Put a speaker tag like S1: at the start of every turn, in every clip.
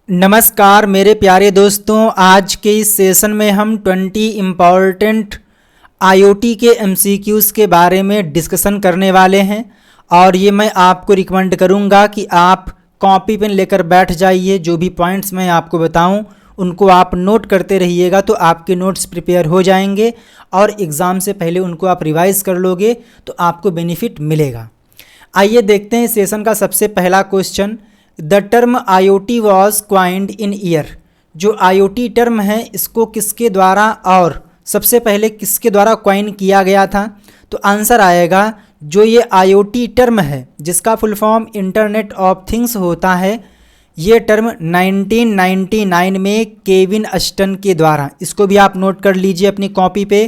S1: नमस्कार मेरे प्यारे दोस्तों, आज के इस सेशन में हम 20 इम्पॉर्टेंट आईओटी के एमसीक्यूज़ के बारे में डिस्कशन करने वाले हैं। और ये मैं आपको रिकमेंड करूँगा कि आप कॉपी पेन लेकर बैठ जाइए। जो भी पॉइंट्स मैं आपको बताऊँ उनको आप नोट करते रहिएगा, तो आपके नोट्स प्रिपेयर हो जाएंगे और एग्ज़ाम से पहले उनको आप रिवाइज़ कर लोगे तो आपको बेनिफिट मिलेगा। आइए देखते हैं सेशन का सबसे पहला question. The term IoT was coined in year. जो आईओटी टर्म है इसको किसके द्वारा और सबसे पहले किसके द्वारा क्वाइन किया गया था? तो आंसर आएगा, जो ये आईओटी टर्म है जिसका full form internet of things होता है, ये टर्म 1999 में केविन अस्टन के द्वारा, इसको भी आप नोट कर लीजिए अपनी कॉपी पे,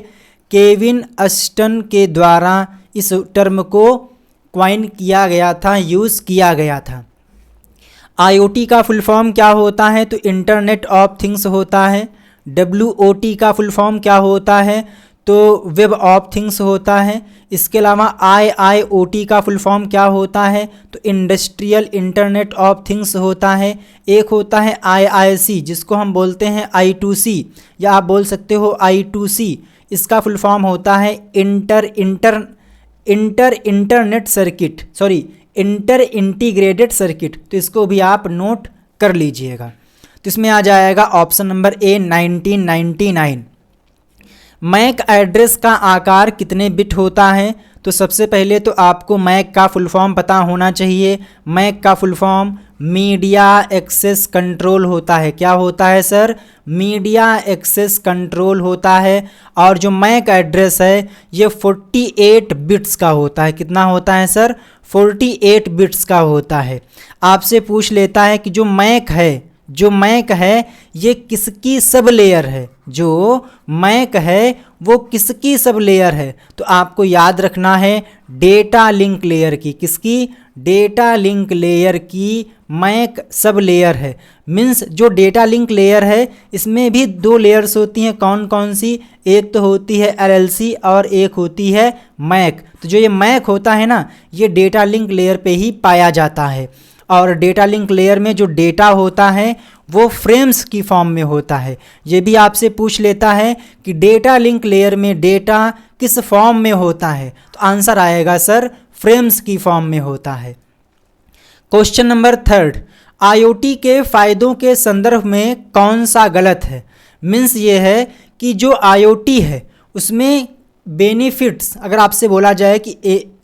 S1: केविन अस्टन के द्वारा इस टर्म को क्वाइन किया गया था, यूज़ किया गया था। आईओटी का फुल फॉर्म क्या होता है? तो इंटरनेट ऑफ थिंग्स होता है। डब्ल्यूओटी का फुल फॉर्म क्या होता है? तो वेब ऑफ थिंग्स होता है। इसके अलावा आईआईओटी का फुल फॉर्म क्या होता है? तो इंडस्ट्रियल इंटरनेट ऑफ थिंग्स होता है। एक होता है आईआईसी जिसको हम बोलते हैं I2C, या आप बोल सकते हो I2C। इसका फुल फॉर्म होता है इंटर इंटीग्रेटेड सर्किट। तो इसको भी आप नोट कर लीजिएगा। तो इसमें आ जाएगा option number A 1999। MAC address का आकार कितने बिट होता है? तो सबसे पहले तो आपको मैक का फुल फॉर्म पता होना चाहिए। मैक का full form media access control होता है। क्या होता है सर? मीडिया एक्सेस कंट्रोल होता है। और जो मैक एड्रेस है ये 48 बिट्स का होता है। कितना होता है सर? 48 बिट्स का होता है। आपसे पूछ लेता है कि जो मैक है ये किसकी सब लेयर है? जो मैक है वो किसकी सब लेयर है? तो आपको याद रखना है डेटा लिंक लेयर की। किसकी? डेटा लिंक लेयर की मैक सब लेयर है। मीन्स जो डेटा लिंक लेयर है इसमें भी दो लेयर्स होती हैं। कौन कौन सी? एक तो होती है LLC और एक होती है मैक। तो जो ये मैक होता है ना, ये डेटा लिंक लेयर पे ही पाया जाता है। और डेटा लिंक लेयर में जो डेटा होता है वो फ्रेम्स की फॉर्म में होता है। ये भी आपसे पूछ लेता है कि डेटा लिंक लेयर में डेटा किस फॉर्म में होता है? तो आंसर आएगा सर फ्रेम्स की फॉर्म में होता है। क्वेश्चन नंबर 3, आईओटी के फ़ायदों के संदर्भ में कौन सा गलत है? मीन्स ये है कि जो आईओटी है उसमें बेनिफिट्स, अगर आपसे बोला जाए कि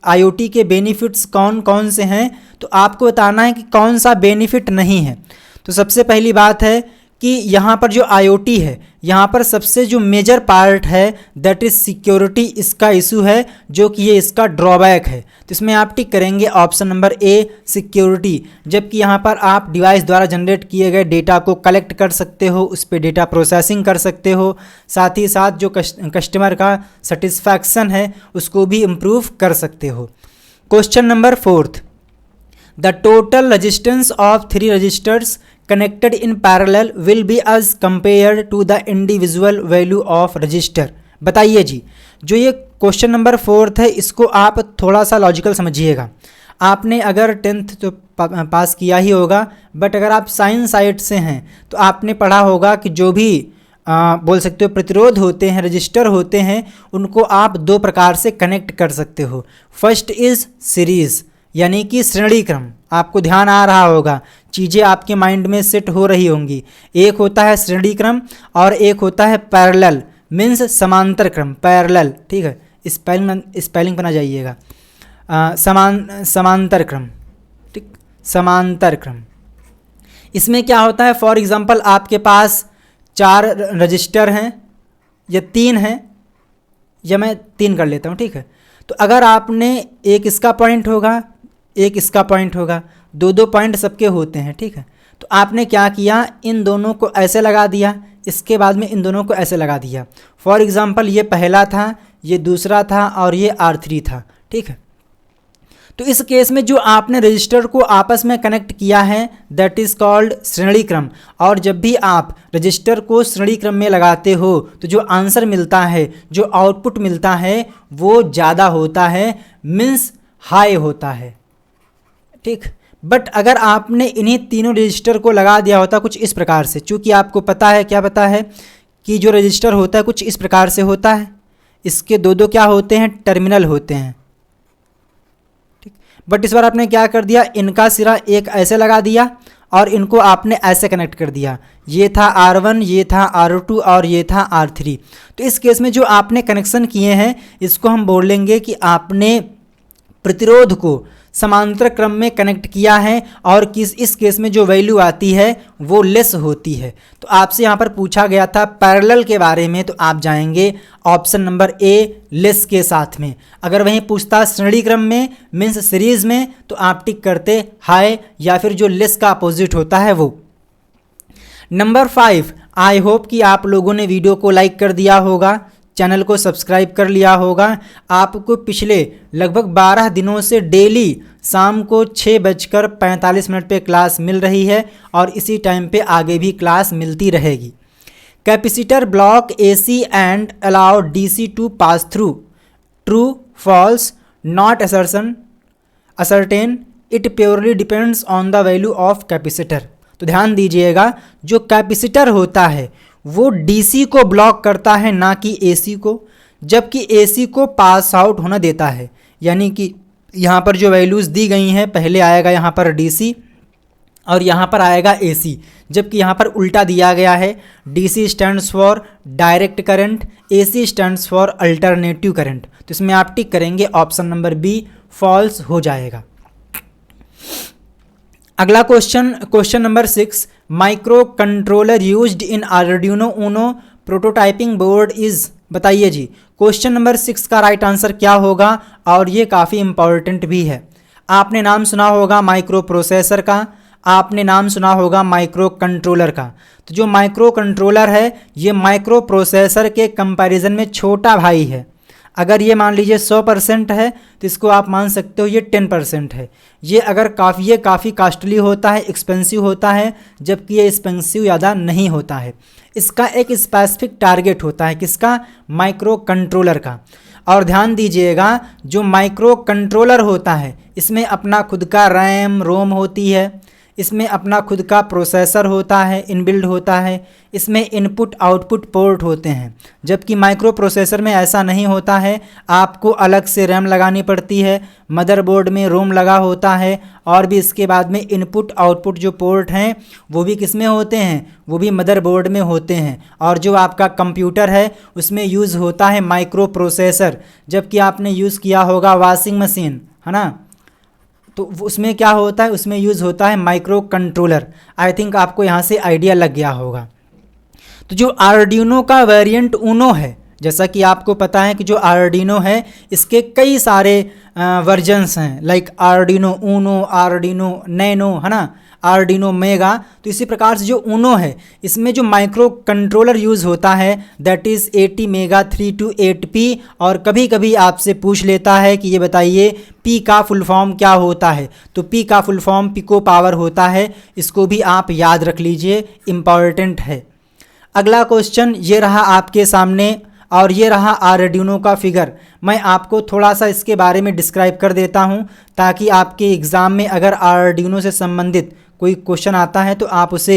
S1: आईओटी के बेनिफिट्स कौन कौन से हैं, तो आपको बताना है कि कौन सा बेनिफिट नहीं है। तो सबसे पहली बात है कि यहाँ पर जो आईओटी है यहाँ पर सबसे जो मेजर पार्ट है दैट इज़ सिक्योरिटी, इसका इशू है, जो कि ये इसका ड्रॉबैक है। तो इसमें आप टिक करेंगे ऑप्शन नंबर ए सिक्योरिटी। जबकि यहाँ पर आप डिवाइस द्वारा जनरेट किए गए डेटा को कलेक्ट कर सकते हो, उस पर डेटा प्रोसेसिंग कर सकते हो, साथ ही साथ जो कस्टमर का सेटिस्फैक्शन है उसको भी इम्प्रूव कर सकते हो। Question number 4, the total resistance of 3 resistors connected in parallel will be as compared to the individual value of register। बताइए जी, जो ये क्वेश्चन नंबर 4 है इसको आप थोड़ा सा लॉजिकल समझिएगा। आपने अगर 10th तो पास किया ही होगा, बट अगर आप साइंस साइड से हैं तो आपने पढ़ा होगा कि जो भी बोल सकते हो प्रतिरोध होते हैं, रजिस्टर होते हैं, उनको आप दो प्रकार से कनेक्ट कर सकते हो। फर्स्ट इज़ सीरीज़, यानी कि श्रेणी क्रम। आपको ध्यान आ रहा होगा, चीज़ें आपके माइंड में सेट हो रही होंगी। एक होता है श्रेणी क्रम और एक होता है पैरेलल, मीन्स समांतर क्रम, पैरेलल। ठीक है, स्पेलिंग पर ना जाइएगा। समांतर क्रम, ठीक, समांतर क्रम। इसमें क्या होता है, फॉर एग्जांपल आपके पास 4 रजिस्टर हैं या 3 हैं, या मैं 3 कर लेता हूँ। ठीक है, तो अगर आपने एक इसका पॉइंट होगा, एक इसका पॉइंट होगा, 2 पॉइंट सबके होते हैं। ठीक है, तो आपने क्या किया, इन दोनों को ऐसे लगा दिया, इसके बाद में इन दोनों को ऐसे लगा दिया। फॉर एग्जांपल ये पहला था, ये दूसरा था और ये R3 था। ठीक है, तो इस केस में जो आपने रजिस्टर को आपस में कनेक्ट किया है दैट इज़ कॉल्ड श्रेणी क्रम। और जब भी आप रजिस्टर को श्रेणी क्रम में लगाते हो तो जो आंसर मिलता है, जो आउटपुट मिलता है वो ज़्यादा होता है, मीन्स हाई होता है। ठीक, बट अगर आपने इन्हीं तीनों रजिस्टर को लगा दिया होता कुछ इस प्रकार से, चूँकि आपको पता है, क्या पता है कि जो रजिस्टर होता है कुछ इस प्रकार से होता है, इसके दो दो क्या होते हैं, टर्मिनल होते हैं, ठीक। बट इस बार आपने क्या कर दिया, इनका सिरा एक ऐसे लगा दिया और इनको आपने ऐसे कनेक्ट कर दिया, ये था R1, ये था R2 और ये था R3। तो इस केस में जो आपने कनेक्शन किए हैं इसको हम बोलेंगे कि आपने प्रतिरोध को समांतर क्रम में कनेक्ट किया है और इस केस में जो वैल्यू आती है वो लेस होती है। तो आपसे यहाँ पर पूछा गया था पैरेलल के बारे में, तो आप जाएंगे ऑप्शन नंबर ए लेस के साथ में। अगर वहीं पूछता श्रेणी क्रम में मीन्स सीरीज में, तो आप टिक करते हाई या फिर जो लेस का अपोजिट होता है वो। नंबर 5, आई होप कि आप लोगों ने वीडियो को लाइक कर दिया होगा, चैनल को सब्सक्राइब कर लिया होगा। आपको पिछले लगभग 12 दिनों से डेली शाम को 6:45 पे क्लास मिल रही है और इसी टाइम पे आगे भी क्लास मिलती रहेगी। Capacitor block AC and allow DC to pass through, true false, not certain, it purely depends on the value of capacitor. तो ध्यान दीजिएगा, जो कैपेसिटर होता है वो DC को ब्लॉक करता है, ना कि AC को, जबकि AC को पास आउट होना देता है। यानी कि यहाँ पर जो वैल्यूज़ दी गई हैं, पहले आएगा यहाँ पर DC और यहाँ पर आएगा AC, जबकि यहाँ पर उल्टा दिया गया है। DC stands for direct current, AC stands for alternative current. तो इसमें आप टिक करेंगे, ऑप्शन नंबर बी फॉल्स हो जाएगा। अगला question number 6, micro controller used in Arduino Uno prototyping board is, बताइए जी। क्वेश्चन नंबर 6 का राइट आंसर क्या होगा, और ये काफ़ी इंपॉर्टेंट भी है। आपने नाम सुना होगा माइक्रो प्रोसेसर का, आपने नाम सुना होगा माइक्रो कंट्रोलर का। तो जो माइक्रो कंट्रोलर है ये माइक्रो प्रोसेसर के कंपैरिजन में छोटा भाई है। अगर ये मान लीजिए 100% है तो इसको आप मान सकते हो ये 10% है। ये अगर काफ़ी कॉस्टली होता है, एक्सपेंसिव होता है, जबकि ये एक्सपेंसिव ज़्यादा नहीं होता है। इसका एक स्पेसिफिक टारगेट होता है, किसका, माइक्रो कंट्रोलर का। और ध्यान दीजिएगा, जो माइक्रो कंट्रोलर होता है इसमें अपना खुद का रैम रोम होती है, इसमें अपना खुद का प्रोसेसर होता है, इनबिल्ड होता है, इसमें इनपुट आउटपुट पोर्ट होते हैं। जबकि माइक्रो प्रोसेसर में ऐसा नहीं होता है, आपको अलग से रैम लगानी पड़ती है, मदरबोर्ड में रोम लगा होता है, और भी इसके बाद में इनपुट आउटपुट जो पोर्ट हैं वो भी किस में होते हैं, वो भी मदरबोर्ड में होते हैं। और जो आपका कंप्यूटर है उसमें यूज़ होता है माइक्रो प्रोसेसर। जबकि आपने यूज़ किया होगा वॉशिंग मशीन, है ना, तो उसमें क्या होता है, उसमें यूज़ होता है माइक्रो कंट्रोलर। आई थिंक आपको यहाँ से आइडिया लग गया होगा। तो जो आर्डिनो का वेरिएंट ऊनो है, जैसा कि आपको पता है कि जो आर्डिनो है इसके कई सारे वर्जन्स हैं, like Arduino Uno, Arduino nano, है ना, आर्डिनो मेगा। तो इसी प्रकार से जो ऊनो है इसमें जो माइक्रो कंट्रोलर यूज़ होता है दैट इज़ ATmega 328P। और कभी कभी आपसे पूछ लेता है कि ये बताइए P का फुल फॉर्म क्या होता है, तो P का फुल फॉर्म पिको पावर होता है। इसको भी आप याद रख लीजिए, इम्पॉर्टेंट है। अगला क्वेश्चन ये रहा आपके सामने, और ये रहा आर्डिनो का फिगर। मैं आपको थोड़ा सा इसके बारे में डिस्क्राइब कर देता हूँ, ताकि आपके एग्ज़ाम में अगर आर्डिनो से संबंधित कोई क्वेश्चन आता है तो आप उसे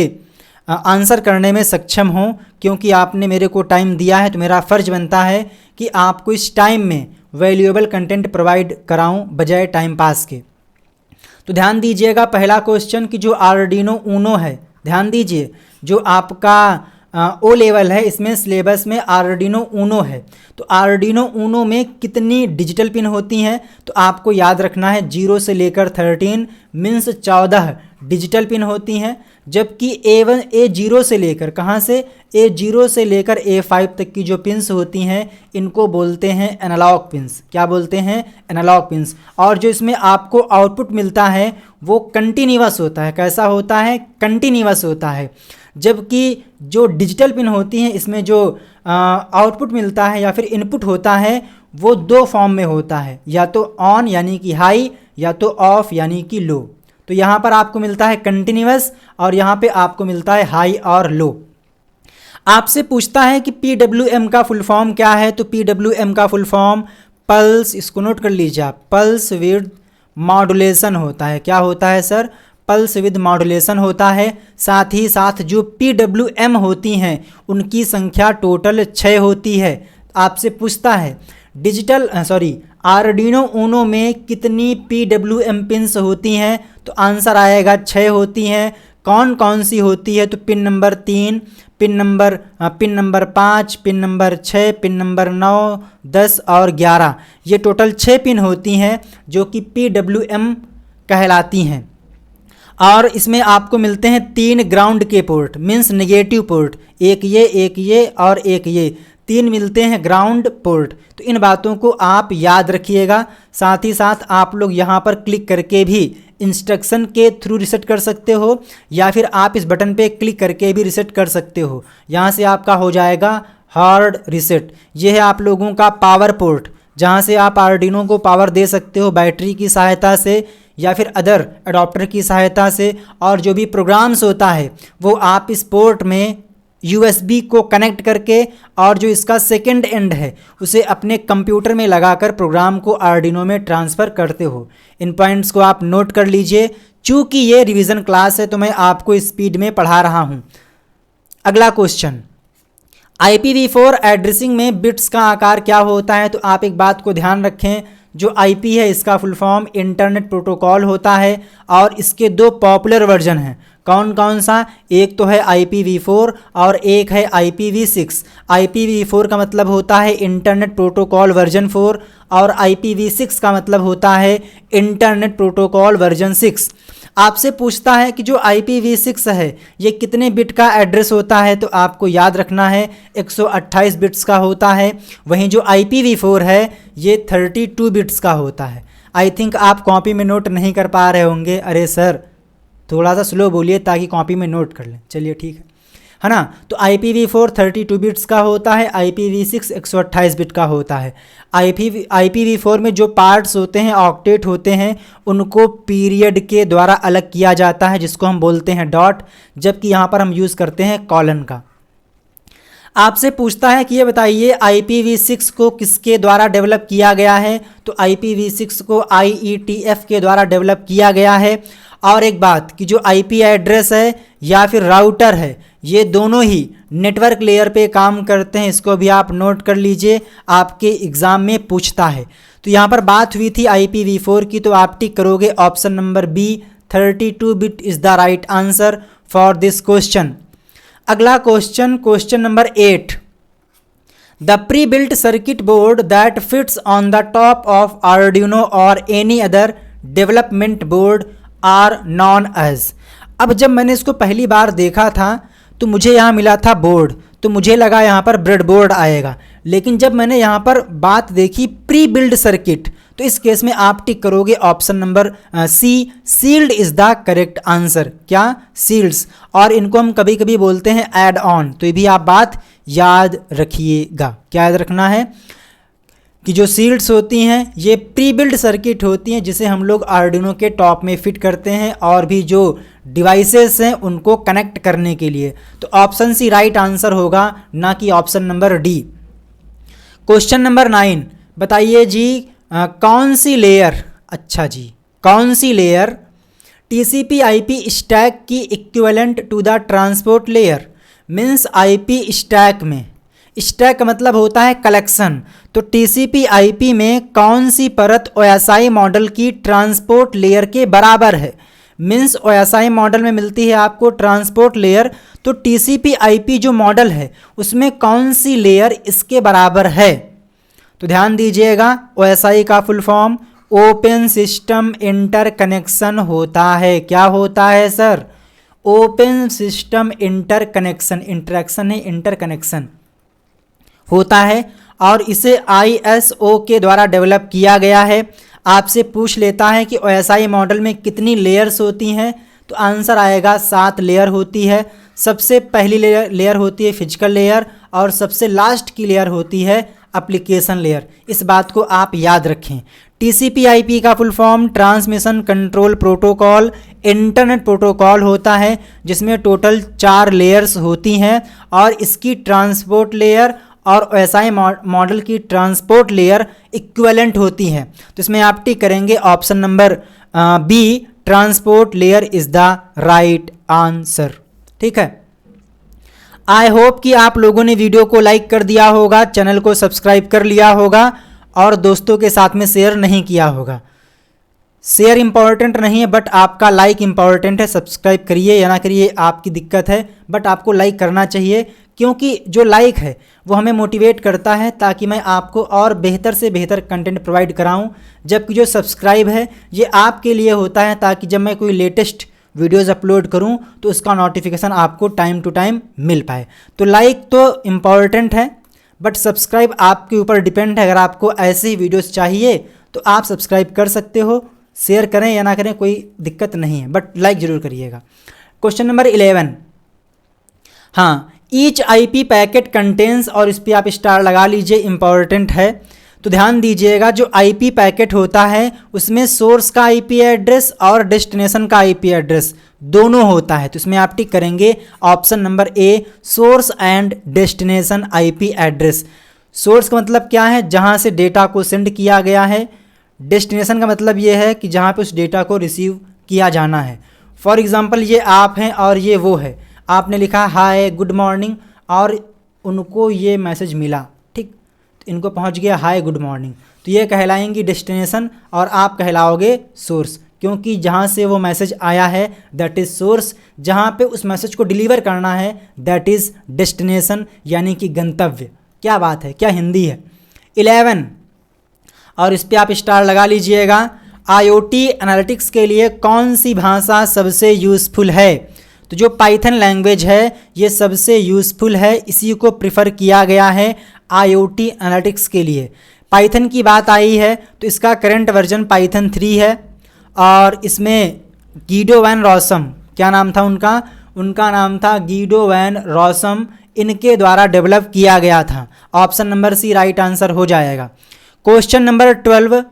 S1: आंसर करने में सक्षम हो। क्योंकि आपने मेरे को टाइम दिया है तो मेरा फ़र्ज़ बनता है कि आपको इस टाइम में वैल्यूएबल कंटेंट प्रोवाइड कराऊं बजाय टाइम पास के। तो ध्यान दीजिएगा, पहला क्वेश्चन कि जो आर्डिनो ऊनो है, ध्यान दीजिए, जो आपका ओ लेवल है इसमें सिलेबस में आर्डिनो ऊनो है। तो आर्डिनो ऊनो में कितनी डिजिटल पिन होती हैं, तो आपको याद रखना है 0 से लेकर 13 मीन्स 14 डिजिटल पिन होती हैं। जबकि A0 से लेकर, कहाँ से, A0 से लेकर A5 तक की जो पिन्स होती हैं इनको बोलते हैं एनालॉग पिन्स। क्या बोलते हैं, एनालॉग पिन्स। और जो इसमें आपको आउटपुट मिलता है वो कंटिन्यूअस होता है। कैसा होता है, कंटिन्यूअस होता है। जबकि जो डिजिटल पिन होती हैं इसमें जो आउटपुट मिलता है या फिर इनपुट होता है वो दो फॉर्म में होता है, या तो ऑन यानी कि हाई, या तो ऑफ यानी कि लो। तो यहाँ पर आपको मिलता है कंटिन्यूअस और यहाँ पे आपको मिलता है हाई और लो। आपसे पूछता है कि PWM का फुल फॉर्म क्या है, तो PWM का फुल फॉर्म पल्स, इसको नोट कर लीजिए आप, पल्स विड्थ मॉड्यूलेशन होता है। क्या होता है सर? पल्स विद मॉड्यूलेशन होता है। साथ ही साथ जो PWM होती हैं उनकी संख्या टोटल 6 होती है। आपसे पूछता है आर्डिनो ऊनो में कितनी PWM पिन्स होती हैं? तो आंसर आएगा 6 होती हैं। कौन कौन सी होती है? तो pin number 3, pin number 5, pin number 6, pin number 9, 10 और 11, ये टोटल 6 पिन होती हैं जो कि PWM कहलाती हैं। और इसमें आपको मिलते हैं 3 ग्राउंड के पोर्ट, मीन्स नेगेटिव पोर्ट, एक ये और एक ये, 3 मिलते हैं ग्राउंड पोर्ट। तो इन बातों को आप याद रखिएगा। साथ ही साथ आप लोग यहाँ पर क्लिक करके भी इंस्ट्रक्शन के थ्रू रिसेट कर सकते हो, या फिर आप इस बटन पे क्लिक करके भी रिसेट कर सकते हो। यहाँ से आपका हो जाएगा हार्ड रिसेट। ये है आप लोगों का पावर पोर्ट, जहाँ से आप आर्डिनो को पावर दे सकते हो बैटरी की सहायता से या फिर अदर अडॉप्टर की सहायता से। और जो भी प्रोग्राम्स होता है वो आप इस पोर्ट में USB को कनेक्ट करके और जो इसका सेकेंड एंड है उसे अपने कंप्यूटर में लगाकर प्रोग्राम को आर्डिनो में ट्रांसफ़र करते हो। इन पॉइंट्स को आप नोट कर लीजिए। चूँकि ये रिवीजन क्लास है तो मैं आपको स्पीड में पढ़ा रहा हूँ। अगला क्वेश्चन, IPv4 एड्रेसिंग में बिट्स का आकार क्या होता है? तो आप एक बात को ध्यान रखें, जो IP है इसका फुल फॉर्म इंटरनेट प्रोटोकॉल होता है और इसके 2 पॉपुलर वर्जन हैं। कौन कौन सा? एक तो है IPv4 और एक है IPv6। IPv4 का मतलब होता है इंटरनेट प्रोटोकॉल वर्जन 4 और IPv6 का मतलब होता है इंटरनेट प्रोटोकॉल वर्जन 6। आपसे पूछता है कि जो IPv6 है ये कितने बिट का एड्रेस होता है? तो आपको याद रखना है 128 बिट्स का होता है। वहीं जो IPv4 है ये 32 बिट्स का होता है। आई थिंक आप कॉपी में नोट नहीं कर पा रहे होंगे। अरे सर थोड़ा सा स्लो बोलिए ताकि कॉपी में नोट कर लें। चलिए ठीक है ना? तो IPv4 32 बिट्स का होता है, IPv6 128 बिट का होता है। IPv4 में जो पार्ट्स होते हैं, ऑक्टेट होते हैं, उनको पीरियड के द्वारा अलग किया जाता है जिसको हम बोलते हैं डॉट, जबकि यहाँ पर हम यूज़ करते हैं कॉलन का। आपसे पूछता है कि ये बताइए IPv6 को किसके द्वारा डेवलप किया गया है? तो IPv6 को IETF के द्वारा डेवलप किया गया है। और एक बात कि जो IP एड्रेस है या फिर राउटर है ये दोनों ही नेटवर्क लेयर पे काम करते हैं। इसको भी आप नोट कर लीजिए, आपके एग्ज़ाम में पूछता है। तो यहाँ पर बात हुई थी IPv4 की, तो आप टिक करोगे option number B, 32 bit is the right answer for this question. अगला question, question number 8, the prebuilt circuit board that fits on the top of Arduino और any other development board are known as. अब जब मैंने इसको पहली बार देखा था तो मुझे यहाँ मिला था बोर्ड, तो मुझे लगा यहाँ पर ब्रेड बोर्ड आएगा। लेकिन जब मैंने यहाँ पर बात देखी प्री बिल्ड सर्किट, तो इस केस में आप टिक करोगे option number C, sealed is the correct answer. क्या? सील्ड्स। और इनको हम कभी कभी बोलते हैं ऐड ऑन, तो ये भी आप बात याद रखिएगा। क्या याद रखना है? कि जो सील्ड्स होती हैं ये प्री बिल्ड सर्किट होती हैं जिसे हम लोग आर्डिनो के टॉप में फिट करते हैं और भी जो डिवाइसेस हैं उनको कनेक्ट करने के लिए। तो ऑप्शन C राइट आंसर होगा, ना कि option number D। Question number 9, बताइए जी कौन सी लेयर, अच्छा जी कौन सी लेयर TCP/IP स्टैक की equivalent to the transport layer? Means IP stack में, स्टैक का मतलब होता है कलेक्शन, तो TCP/IP में कौन सी परत OSI मॉडल की ट्रांसपोर्ट लेयर के बराबर है? मीन्स OSI मॉडल में मिलती है आपको ट्रांसपोर्ट लेयर, तो TCP/IP जो मॉडल है उसमें कौन सी लेयर इसके बराबर है? तो ध्यान दीजिएगा, OSI का full form open system interconnection होता है। क्या होता है sir? Open system interconnection, interaction है इंटरकनेक्शन होता है और इसे ISO के द्वारा डेवलप किया गया है। आपसे पूछ लेता है कि OSI मॉडल में कितनी लेयर्स होती हैं, तो आंसर आएगा 7 लेयर होती है। सबसे पहली लेयर होती है फिजिकल लेयर और सबसे लास्ट की लेयर होती है एप्लीकेशन लेयर। इस बात को आप याद रखें। TCP/IP का full form transmission control protocol internet protocol होता है जिसमें टोटल 4 लेयर्स होती हैं और इसकी ट्रांसपोर्ट लेयर और OSI मॉडल की ट्रांसपोर्ट लेयर इक्विवेलेंट होती है। तो इसमें आप टिक करेंगे option number B, transport layer is the right answer. ठीक है, आई होप कि आप लोगों ने वीडियो को लाइक कर दिया होगा, चैनल को सब्सक्राइब कर लिया होगा और दोस्तों के साथ में शेयर नहीं किया होगा। शेयर इंपॉर्टेंट नहीं है बट आपका लाइक इंपॉर्टेंट है। सब्सक्राइब करिए या ना करिए आपकी दिक्कत है, बट आपको लाइक करना चाहिए, क्योंकि जो लाइक है वो हमें मोटिवेट करता है ताकि मैं आपको और बेहतर से बेहतर कंटेंट प्रोवाइड कराऊं। जबकि जो सब्सक्राइब है ये आपके लिए होता है ताकि जब मैं कोई लेटेस्ट वीडियोज़ अपलोड करूं तो उसका नोटिफिकेशन आपको टाइम टू टाइम मिल पाए। तो लाइक तो इम्पॉर्टेंट है बट सब्सक्राइब आपके ऊपर डिपेंड है। अगर आपको ऐसे ही वीडियोज़ चाहिए तो आप सब्सक्राइब कर सकते हो, शेयर करें या ना करें कोई दिक्कत नहीं है, बट लाइक ज़रूर करिएगा। क्वेश्चन नंबर 11, हाँ, ईच IP पैकेट कंटेंस, और इस पर आप स्टार लगा लीजिए, इंपॉर्टेंट है। तो ध्यान दीजिएगा, जो IP पैकेट होता है उसमें सोर्स का IP एड्रेस और डेस्टिनेशन का IP एड्रेस दोनों होता है। तो इसमें आप टिक करेंगे option number A, source and destination IP address. Source का मतलब क्या है, जहाँ से डेटा को सेंड किया गया है। डेस्टिनेशन का मतलब ये है कि जहाँ पे उस डेटा को रिसीव किया जाना है। फॉर एग्जांपल ये आप हैं और ये वो है, आपने लिखा हाय गुड मॉर्निंग और उनको ये मैसेज मिला, ठीक, तो इनको पहुँच गया हाय गुड मॉर्निंग, तो ये कहलाएंगी डेस्टिनेशन और आप कहलाओगे सोर्स, क्योंकि जहाँ से वो मैसेज आया है दैट इज़ सोर्स, जहाँ पे उस मैसेज को डिलीवर करना है दैट इज़ डेस्टिनेशन, यानी कि गंतव्य। क्या बात है, क्या हिंदी है। 11, और इस पर आप स्टार लगा लीजिएगा। IoT एनालिटिक्स के लिए कौन सी भाषा सबसे यूज़फुल है? तो जो पाइथन लैंग्वेज है ये सबसे यूज़फुल है, इसी को प्रिफर किया गया है IoT एनालिटिक्स के लिए। पाइथन की बात आई है तो इसका करंट वर्जन पाइथन 3 है और इसमें गीडो वैन रॉसम, क्या नाम था उनका? उनका नाम था गीडो वैन रॉसम, इनके द्वारा डेवलप किया गया था। Option number C right answer हो जाएगा। Question number 12,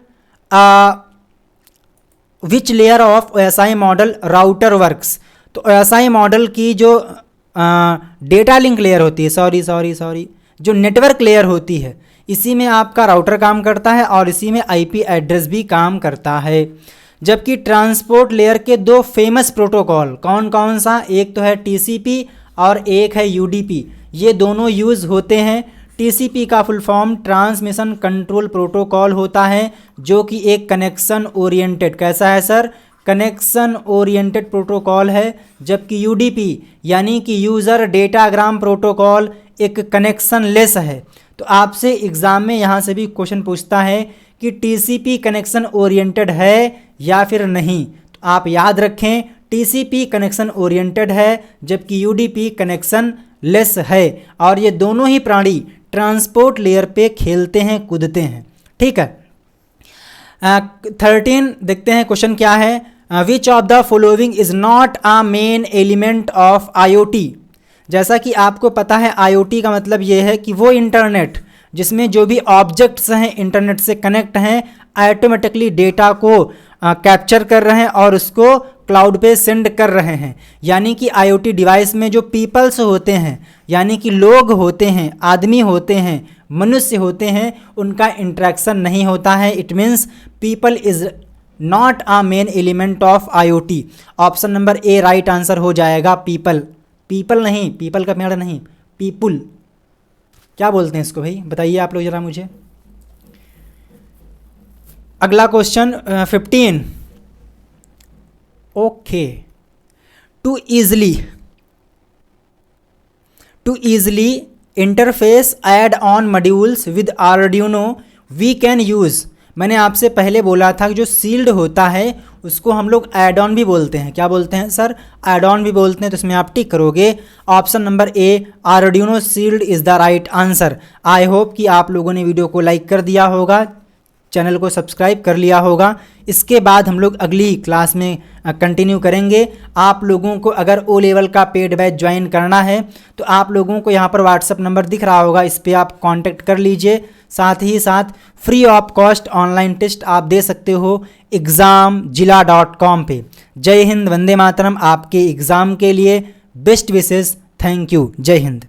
S1: which layer of OSI model router works? तो OSI मॉडल की जो डेटा लिंक लेयर होती है, सॉरी जो नेटवर्क लेयर होती है, इसी में आपका राउटर काम करता है और इसी में IP एड्रेस भी काम करता है। जबकि ट्रांसपोर्ट लेयर के दो फेमस प्रोटोकॉल कौन कौन सा? एक तो है TCP और एक है UDP, ये दोनों यूज़ होते हैं। TCP का full form transmission control protocol होता है, जो कि एक कनेक्शन ओरिएंटेड, कैसा है सर? कनेक्शन ओरिएंटेड प्रोटोकॉल है। जबकि UDP यानी कि यूज़र डेटाग्राम प्रोटोकॉल एक कनेक्शन लेस है। तो आपसे एग्ज़ाम में यहाँ से भी क्वेश्चन पूछता है कि TCP कनेक्शन ओरिएंटेड है या फिर नहीं, तो आप याद रखें TCP कनेक्शन ओरिएंटेड है जबकि UDP कनेक्शन लेस है, और ये दोनों ही प्राणी ट्रांसपोर्ट लेयर पे खेलते हैं, कूदते हैं। ठीक है, 13 देखते हैं क्वेश्चन क्या है। Which of the following is not a main element of IoT? जैसा कि आपको पता है IoT का मतलब ये है कि वो इंटरनेट जिसमें जो भी ऑब्जेक्ट्स हैं इंटरनेट से कनेक्ट हैं, ऑटोमेटिकली डेटा को कैप्चर कर रहे हैं और उसको क्लाउड पे सेंड कर रहे हैं। यानी कि IoT डिवाइस में जो पीपल्स होते हैं, यानी कि लोग होते हैं, आदमी होते हैं, मनुष्य होते हैं, उनका इंटरेक्शन नहीं होता है। It means people is not a main element of IoT। Option number A right answer हो जाएगा। पीपल, पीपल नहीं, पीपल का पेड़ नहीं, पीपुल क्या बोलते हैं इसको भाई, बताइए आप लोग जरा मुझे। अगला question 15, okay, to easily interface add on modules with Arduino we can use। मैंने आपसे पहले बोला था कि जो सील्ड होता है उसको हम लोग एड ऑन भी बोलते हैं। क्या बोलते हैं सर? एड ऑन भी बोलते हैं। तो इसमें आप टिक करोगे option number A, Arduino shield is the right answer. I hope कि आप लोगों ने वीडियो को लाइक कर दिया होगा, चैनल को सब्सक्राइब कर लिया होगा। इसके बाद हम लोग अगली क्लास में कंटिन्यू करेंगे। आप लोगों को अगर ओ लेवल का पेड बैच ज्वाइन करना है तो आप लोगों को यहाँ पर व्हाट्सअप नंबर दिख रहा होगा, इस पर आप कांटेक्ट कर लीजिए। साथ ही साथ free of cost online test आप दे सकते हो examzilla.com पे। जय हिंद, वंदे मातरम। आपके एग्ज़ाम के लिए बेस्ट विशेस। Thank you. जय हिंद।